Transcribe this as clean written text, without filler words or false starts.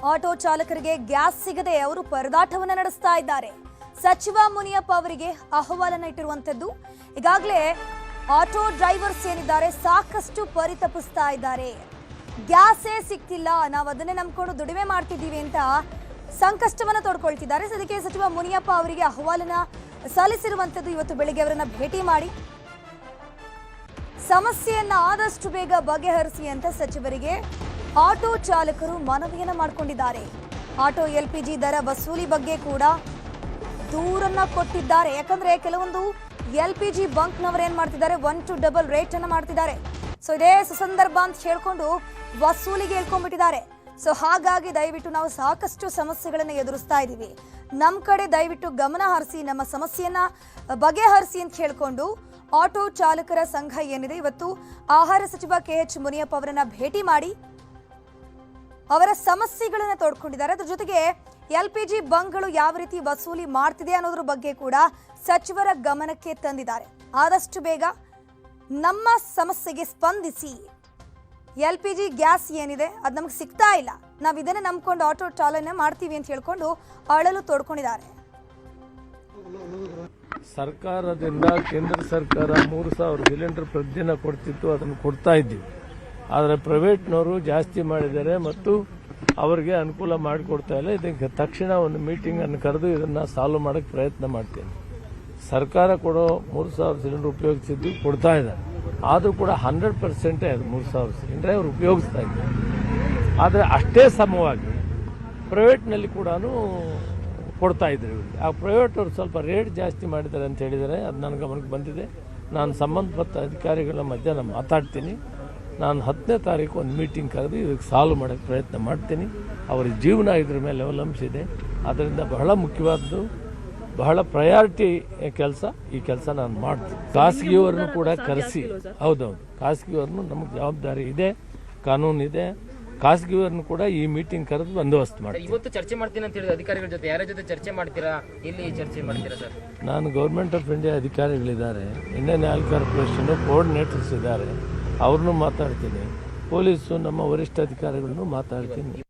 Auto ಚಾಲಕರಿಗೆ gas ಸಿಗದೆ ಅವರು ಪರದಾಟವನ್ನು ನಡೆಸ್ತಾ ಇದ್ದಾರೆ. ಸಚಿವ ಮುನಿಯಪ್ಪ ಅವರಿಗೆ ಅಹವಾಲನ್ನು ಇಟ್ಟಿರುವಂತದ್ದು. ಈಗಾಗಲೇ ಆಟೋ ಡ್ರೈವರ್ಸ್ ಏನಿದ್ದಾರೆ ಸಾಕಷ್ಟು ಪರಿತಪಿಸ್ತಾ ಇದ್ದಾರೆ. ಗ್ಯಾಸೇ ಸಿಗ್ತಿಲ್ಲ, ನಾವು ಅದನ್ನೇ ನಂಬಿಕೊಂಡು ದುಡಿಮೆ ಮಾಡ್ತಿದ್ದೀವಿ ಅಂತ ಸಂಕಷ್ಟವನ್ನು ತೋಡ್ಕೊಳ್ತಿದ್ದಾರೆ. ಅದಕ್ಕೆ ಸಚಿವ ಮುನಿಯಪ್ಪ ಅವರಿಗೆ ಅಹವಾಲನ್ನ ಸಲ್ಲಿಸಿರುವಂತದ್ದು. ಇವತ್ತು ಬೆಳಿಗ್ಗೆ ಅವರನ್ನ ಭೇಟಿ ಮಾಡಿ ಸಮಸ್ಯೆಯನ್ನ ಆದಷ್ಟು ಬೇಗ ಬಗೆಹರಿಸಿ ಅಂತ ಸಚಿವರಿಗೆ ಆಟೋ ಚಾಲಕರು ಮನವಿಯನ್ನ ಮಾಡಿಕೊಂಡಿದ್ದಾರೆ. ಆಟೋ LPG ದರ ವಸೂಲಿ ಬಗ್ಗೆ ಕೂಡ ದೂರನ್ನ ಕೊಟ್ಟಿದ್ದಾರೆ. ಯಾಕಂದ್ರೆ ಕೆಲವೊಂದು LPG ಬಂಕ್ನವರು ಏನ್ ಮಾಡ್ತಿದ್ದಾರೆ, 1 to double ರೇಟ್ ಅನ್ನ ಮಾಡ್ತಿದ್ದಾರೆ. ಸೊ ಇದೇ ಸುಸಂದರ್ಭ ಅಂತ ಹೇಳ್ಕೊಂಡು ವಸೂಲಿಗೆ ಹೇಳ್ಕೊಂಡ್ಬಿಟ್ಟಿದ್ದಾರೆ. ಸೊ ಹಾಗಾಗಿ ದಯವಿಟ್ಟು ನಾವು ಸಾಕಷ್ಟು ಸಮಸ್ಯೆಗಳನ್ನು ಎದುರಿಸ್ತಾ ಇದ್ದೀವಿ, ನಮ್ಮ ಕಡೆ ದಯವಿಟ್ಟು ಗಮನ ಹರಿಸಿ, ನಮ್ಮ ಸಮಸ್ಯೆಯನ್ನ ಬಗೆಹರಿಸಿ ಅಂತ ಹೇಳ್ಕೊಂಡು ಆಟೋ ಚಾಲಕರ ಸಂಘ ಏನಿದೆ ಇವತ್ತು ಆಹಾರ ಸಚಿವ KH ಮುನಿಯಪ್ಪ ಅವರನ್ನ ಭೇಟಿ ಮಾಡಿ ಅವರ ಸಮಸ್ಯೆಗಳನ್ನು ತೋಡ್ಕೊಂಡಿದ್ದಾರೆ. ಅದ್ರ ಜೊತೆಗೆ LPG ಬಂಕ್ಗಳು ಯಾವ ರೀತಿ ವಸೂಲಿ ಮಾಡ್ತಿದೆ ಅನ್ನೋದ್ರ ಬಗ್ಗೆ ಕೂಡ ಸಚಿವರ ಗಮನಕ್ಕೆ ತಂದಿದ್ದಾರೆ. ಆದಷ್ಟು ಬೇಗ ನಮ್ಮ ಸಮಸ್ಯೆಗೆ ಸ್ಪಂದಿಸಿ, LPG ಗ್ಯಾಸ್ ಏನಿದೆ ಅದು ನಮಗೆ ಸಿಗ್ತಾ ಇಲ್ಲ, ನಾವು ಇದನ್ನೇ ನಂಬ್ಕೊಂಡು ಆಟೋ ಚಾಲನೆ ಮಾಡ್ತೀವಿ ಅಂತ ಹೇಳ್ಕೊಂಡು ಅಳಲು ತೋಡ್ಕೊಂಡಿದ್ದಾರೆ. ಸರ್ಕಾರದಿಂದ ಕೇಂದ್ರ ಸರ್ಕಾರ 3000 ಸಿಲಿಂಡರ್ ಪ್ರತಿದಿನ ಕೊಡ್ತಿತ್ತು, ಅದನ್ನು ಕೊಡ್ತಾ ಇದ್ದೀವಿ. ಆದರೆ ಪ್ರೈವೇಟ್ನವರು ಜಾಸ್ತಿ ಮಾಡಿದ್ದಾರೆ ಮತ್ತು ಅವರಿಗೆ ಅನುಕೂಲ ಮಾಡಿಕೊಡ್ತಾ ಇಲ್ಲ. ಇದಕ್ಕೆ ತಕ್ಷಣ ಒಂದು ಮೀಟಿಂಗನ್ನು ಕರೆದು ಇದನ್ನು ಸಾಲ್ವ್ ಮಾಡೋಕ್ಕೆ ಪ್ರಯತ್ನ ಮಾಡ್ತೇನೆ. ಸರ್ಕಾರ ಕೊಡೋ 3000 ಸಿಲಿಂಡರ್ ಉಪಯೋಗಿಸಿದ್ದು ಕೊಡ್ತಾ ಇದ್ದಾರೆ, ಆದರೂ ಕೂಡ 100% ಅದು 3000 ಸಿಲಿಂಡರ್ ಅವರು ಉಪಯೋಗಿಸ್ತಾ ಇದ್ದಾರೆ. ಆದರೆ ಅಷ್ಟೇ ಸಮವಾಗಿ ಪ್ರೈವೇಟ್ನಲ್ಲಿ ಕೂಡ ಕೊಡ್ತಾ ಇದ್ರು. ಆ ಪ್ರೈವೇಟ್ ಅವರು ಸ್ವಲ್ಪ ರೇಟ್ ಜಾಸ್ತಿ ಮಾಡಿದ್ದಾರೆ ಅಂತ ಹೇಳಿದರೆ ಅದು ನನ್ನ ಗಮನಕ್ಕೆ ಬಂದಿದೆ. ನಾನು ಸಂಬಂಧಪಟ್ಟ ಅಧಿಕಾರಿಗಳ ಮಧ್ಯಾಹ್ನ ಮಾತಾಡ್ತೀನಿ. ನಾನು 10ನೇ ತಾರೀಕು ಒಂದು ಮೀಟಿಂಗ್ ಕರೆದು ಇದಕ್ಕೆ ಸಾಲ್ವ್ ಮಾಡೋಕ್ಕೆ ಪ್ರಯತ್ನ ಮಾಡ್ತೀನಿ. ಅವರ ಜೀವನ ಇದ್ರ ಮೇಲೆ ಅವಲಂಬಿಸಿದೆ. ಅದರಿಂದ ಬಹಳ ಮುಖ್ಯವಾದ್ದು, ಬಹಳ ಪ್ರಯಾರಿಟಿ ಕೆಲಸ, ಈ ಕೆಲಸ ನಾನು ಮಾಡ್ತೀನಿ. ಖಾಸಗಿಯವರನ್ನು ಕೂಡ ಕರೆಸಿ, ಹೌದೌದು, ಖಾಸಗಿಯವ್ರನ್ನು ನಮಗೆ ಜವಾಬ್ದಾರಿ ಇದೆ, ಕಾನೂನು ಇದೆ. ಖಾಸಗಿಯವರನ್ನು ಕೂಡ ಈ ಮೀಟಿಂಗ್ ಕರೆದು ಬಂದೋಬಸ್ತ್ ಮಾಡ್ತೀನಿ. ಇವತ್ತು ಚರ್ಚೆ ಮಾಡ್ತೀನಿ ಅಂತ ಹೇಳಿದ ಅಧಿಕಾರಿಗಳ ಜೊತೆ ಯಾರ ಜೊತೆ ಚರ್ಚೆ ಮಾಡ್ತೀರಾ, ಎಲ್ಲಿ ಚರ್ಚೆ ಮಾಡ್ತೀರಾ ಸರ್? ನಾನು ಗೌರ್ಮೆಂಟ್ ಆಫ್ ಇಂಡಿಯಾ ಅಧಿಕಾರಿಗಳಿದ್ದಾರೆ, ಇಂಡಿಯನ್ ಆಯಿಲ್ ಕಾರ್ಪೊರೇಷನ್ ಕೋಆರ್ಡಿನೇಟರ್ಸ್ ಇದ್ದಾರೆ, ಅವ್ರನ್ನೂ ಮಾತಾಡ್ತೀನಿ. ಪೊಲೀಸು ನಮ್ಮ ವರಿಷ್ಠ ಅಧಿಕಾರಿಗಳನ್ನು ಮಾತಾಡ್ತೀನಿ.